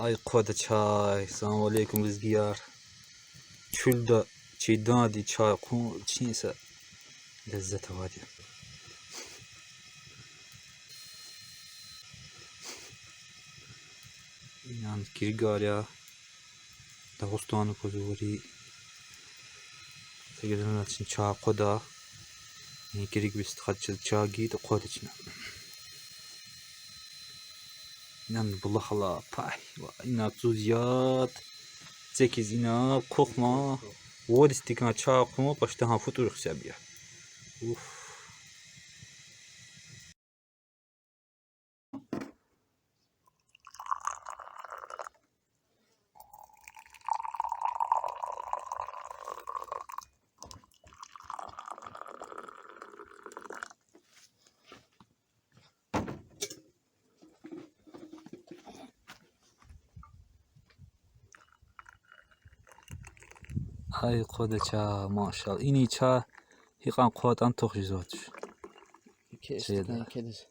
Ay koda çay. Selamun aleyküm rüzgar. Çölde çiğdadi çay kun içinse lezzet var ya. Yani kirgar ya. Dağıstanı kozuri. Segeden için çay koda. Yani kirig bir sıkıntı çay giydi koda içine. Yani bulakala pay. İna tuziyat. 8 ina kokma. Vod istikan çay kuma başta ha futur xabiya. Uf. Ay koda ça maşallah. İni ça hiqan qodan toq yüzotmuş. Kestik, kediz.